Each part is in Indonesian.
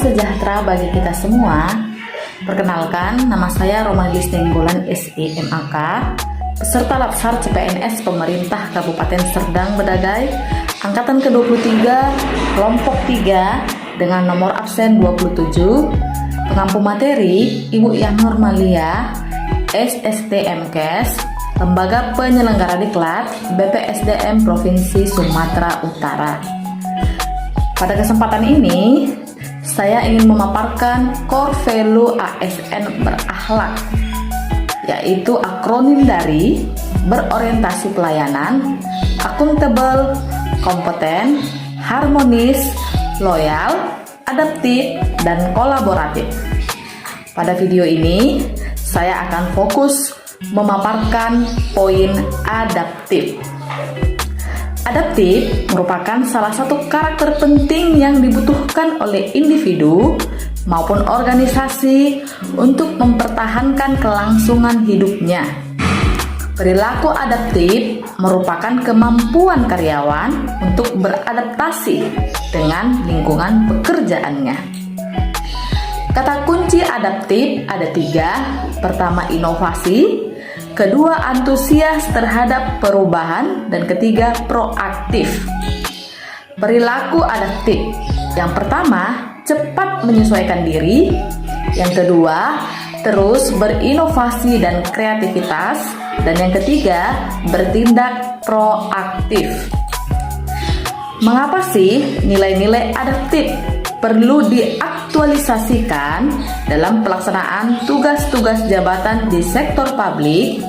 sejahtera bagi kita semua. Perkenalkan, nama saya Romalis Nenggolan SIMAK, peserta Latsar CPNS Pemerintah Kabupaten Serdang Bedagai, Angkatan ke-23, Kelompok 3, dengan nomor absen 27, pengampu materi Ibu Yang Normalia, SSTMKes, Lembaga Penyelenggara Diklat, BPSDM Provinsi Sumatera Utara. Pada kesempatan ini, saya ingin memaparkan core value ASN berakhlak, yaitu akronim dari berorientasi pelayanan, akuntabel, kompeten, harmonis, loyal, adaptif, dan kolaboratif. Pada video ini, saya akan fokus memaparkan poin adaptif. Adaptif merupakan salah satu karakter penting yang dibutuhkan oleh individu maupun organisasi untuk mempertahankan kelangsungan hidupnya. Perilaku adaptif merupakan kemampuan karyawan untuk beradaptasi dengan lingkungan pekerjaannya. Kata kunci adaptif ada 3. Pertama, inovasi. Kedua, antusias terhadap perubahan, dan ketiga, proaktif. Perilaku adaptif. Yang pertama, cepat menyesuaikan diri. Yang kedua, terus berinovasi dan kreativitas. Dan yang ketiga, bertindak proaktif. Mengapa sih nilai-nilai adaptif perlu diaktualisasikan dalam pelaksanaan tugas-tugas jabatan di sektor publik?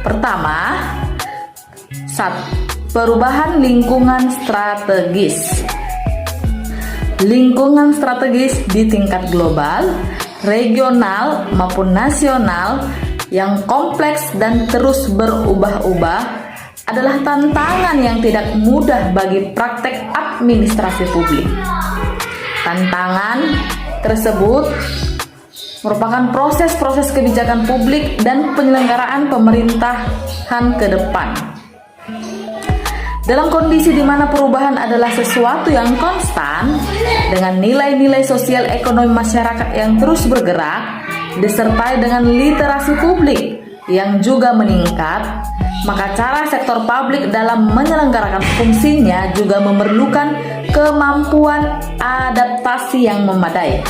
Pertama, perubahan lingkungan strategis. Lingkungan strategis di tingkat global, regional maupun nasional yang kompleks dan terus berubah-ubah adalah tantangan yang tidak mudah bagi praktek administrasi publik. Tantangan tersebut merupakan proses-proses kebijakan publik dan penyelenggaraan pemerintahan ke depan. Dalam kondisi di mana perubahan adalah sesuatu yang konstan, dengan nilai-nilai sosial ekonomi masyarakat yang terus bergerak, disertai dengan literasi publik yang juga meningkat, maka cara sektor publik dalam menyelenggarakan fungsinya juga memerlukan kemampuan adaptasi yang memadai.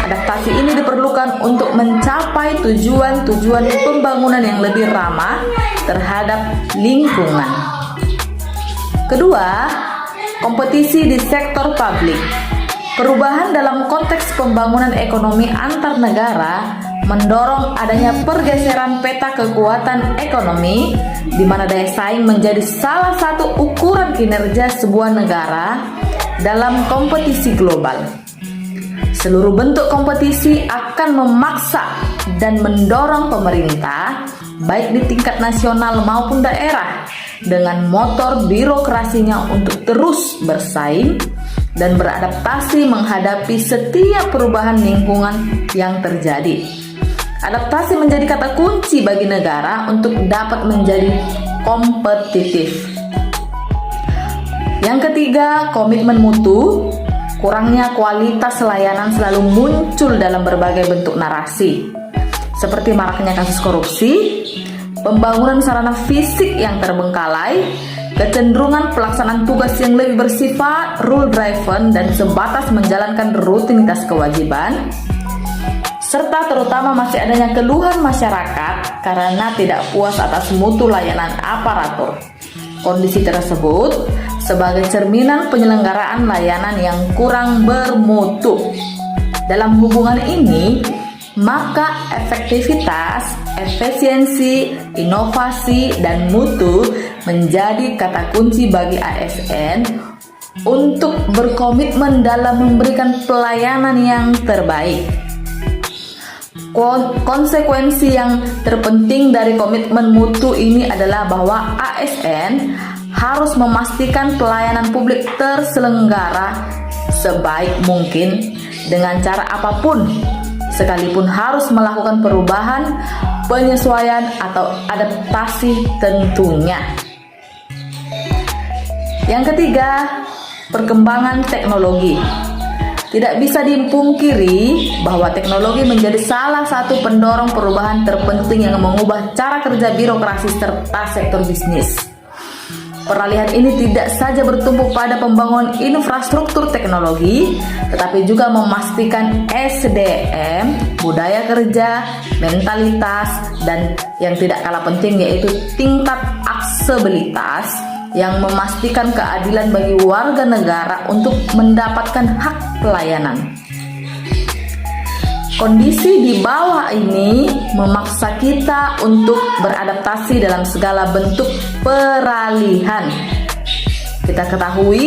Adaptasi ini diperlukan untuk mencapai tujuan-tujuan pembangunan yang lebih ramah terhadap lingkungan. Kedua, kompetisi di sektor publik. Perubahan dalam konteks pembangunan ekonomi antar negara mendorong adanya pergeseran peta kekuatan ekonomi, di mana daya saing menjadi salah satu ukuran kinerja sebuah negara dalam kompetisi global. Seluruh bentuk kompetisi akan memaksa dan mendorong pemerintah, baik di tingkat nasional maupun daerah, dengan motor birokrasinya untuk terus bersaing dan beradaptasi menghadapi setiap perubahan lingkungan yang terjadi. Adaptasi menjadi kata kunci bagi negara untuk dapat menjadi kompetitif. Yang ketiga, komitmen mutu. Kurangnya kualitas layanan selalu muncul dalam berbagai bentuk narasi, seperti maraknya kasus korupsi, pembangunan sarana fisik yang terbengkalai, kecenderungan pelaksanaan tugas yang lebih bersifat rule driven dan sebatas menjalankan rutinitas kewajiban, serta terutama masih adanya keluhan masyarakat karena tidak puas atas mutu layanan aparatur. Kondisi tersebut sebagai cerminan penyelenggaraan layanan yang kurang bermutu. Dalam hubungan ini, maka efektivitas, efisiensi, inovasi, dan mutu menjadi kata kunci bagi ASN untuk berkomitmen dalam memberikan pelayanan yang terbaik. Konsekuensi yang terpenting dari komitmen mutu ini adalah bahwa ASN harus memastikan pelayanan publik terselenggara sebaik mungkin dengan cara apapun, sekalipun harus melakukan perubahan, penyesuaian, atau adaptasi tentunya. Yang ketiga, perkembangan teknologi. Tidak bisa dipungkiri bahwa teknologi menjadi salah satu pendorong perubahan terpenting yang mengubah cara kerja birokrasi serta sektor bisnis. Peralihan ini tidak saja bertumpu pada pembangunan infrastruktur teknologi, tetapi juga memastikan SDM, budaya kerja, mentalitas, dan yang tidak kalah penting yaitu tingkat aksesibilitas yang memastikan keadilan bagi warga negara untuk mendapatkan hak pelayanan. Kondisi di bawah ini memaksa kita untuk beradaptasi dalam segala bentuk peralihan. Kita ketahui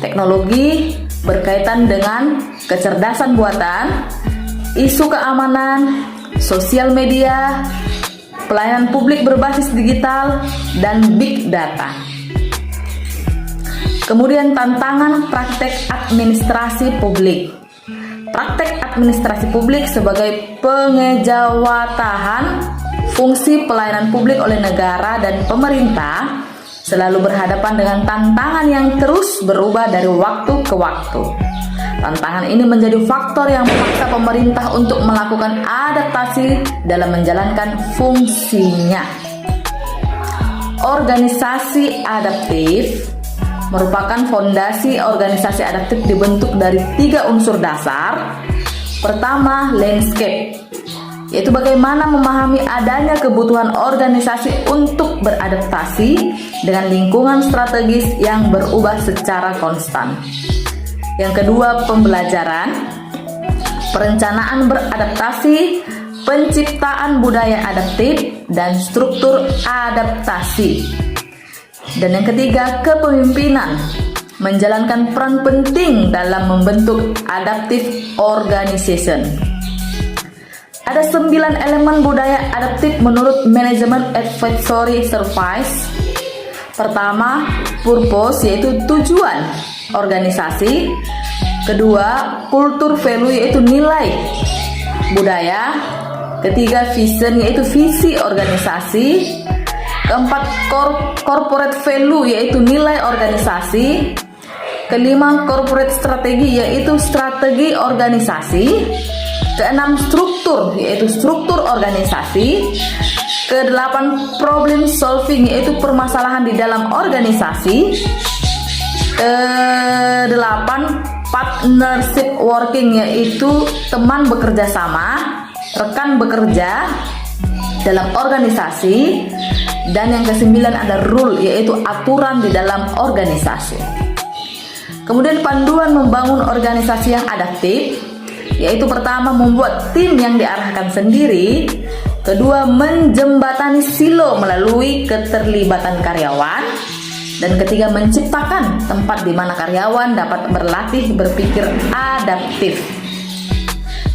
teknologi berkaitan dengan kecerdasan buatan, isu keamanan, sosial media, pelayanan publik berbasis digital, dan big data. Kemudian tantangan praktek administrasi publik. Praktek administrasi publik sebagai pengejawatahan fungsi pelayanan publik oleh negara dan pemerintah selalu berhadapan dengan tantangan yang terus berubah dari waktu ke waktu. Tantangan ini menjadi faktor yang memaksa pemerintah untuk melakukan adaptasi dalam menjalankan fungsinya. Organisasi adaptif merupakan fondasi organisasi adaptif dibentuk dari 3 unsur dasar. Pertama, landscape, yaitu bagaimana memahami adanya kebutuhan organisasi untuk beradaptasi dengan lingkungan strategis yang berubah secara konstan. Yang kedua, pembelajaran, perencanaan beradaptasi, penciptaan budaya adaptif, dan struktur adaptasi. Dan yang ketiga, kepemimpinan, menjalankan peran penting dalam membentuk adaptive organization. Ada 9 elemen budaya adaptif menurut Management Advisory Service. Pertama, purpose, yaitu tujuan organisasi. Kedua, culture value, yaitu nilai budaya. Ketiga, vision, yaitu visi organisasi. Keempat, corporate value, yaitu nilai organisasi. Kelima, corporate strategi, yaitu strategi organisasi. Keenam, struktur, yaitu struktur organisasi. Kedelapan, problem solving, yaitu permasalahan di dalam organisasi. Kedelapan, partnership working, yaitu teman bekerja sama, rekan bekerja dalam organisasi. Dan yang kesembilan ada rule, yaitu aturan di dalam organisasi. Kemudian panduan membangun organisasi yang adaptif, yaitu pertama, membuat tim yang diarahkan sendiri. Kedua, menjembatani silo melalui keterlibatan karyawan. Dan ketiga, menciptakan tempat di mana karyawan dapat berlatih berpikir adaptif.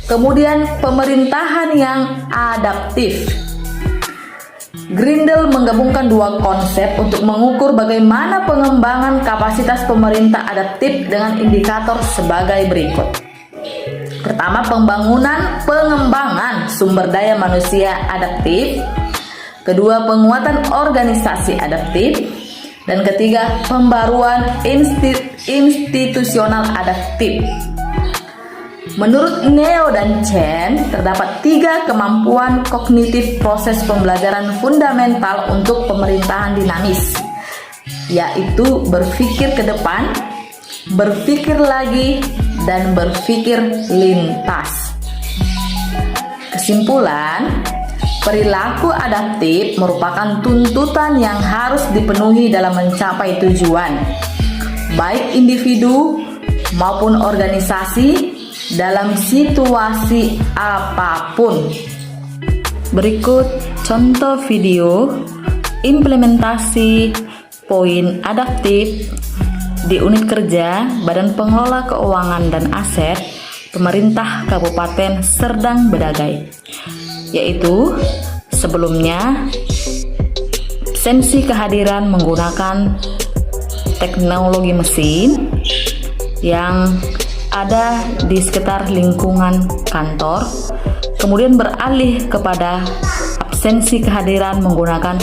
Kemudian pemerintahan yang adaptif. Grindel menggabungkan 2 konsep untuk mengukur bagaimana pengembangan kapasitas pemerintah adaptif dengan indikator sebagai berikut. Pertama, pengembangan sumber daya manusia adaptif. Kedua, penguatan organisasi adaptif. Dan ketiga, pembaruan institusional adaptif. Menurut Neo dan Chen, terdapat 3 kemampuan kognitif proses pembelajaran fundamental untuk pemerintahan dinamis, yaitu berpikir ke depan, berpikir lagi, dan berpikir lintas. Kesimpulan, perilaku adaptif merupakan tuntutan yang harus dipenuhi dalam mencapai tujuan, baik individu maupun organisasi, dalam situasi apapun. Berikut contoh video implementasi poin adaptif di unit kerja Badan Pengelola Keuangan dan Aset Pemerintah Kabupaten Serdang Bedagai, yaitu sebelumnya absensi kehadiran menggunakan teknologi mesin yang ada di sekitar lingkungan kantor, kemudian beralih kepada absensi kehadiran menggunakan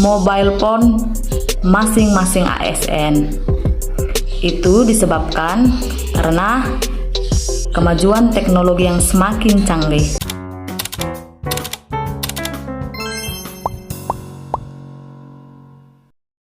mobile phone masing-masing ASN. Itu disebabkan karena kemajuan teknologi yang semakin canggih.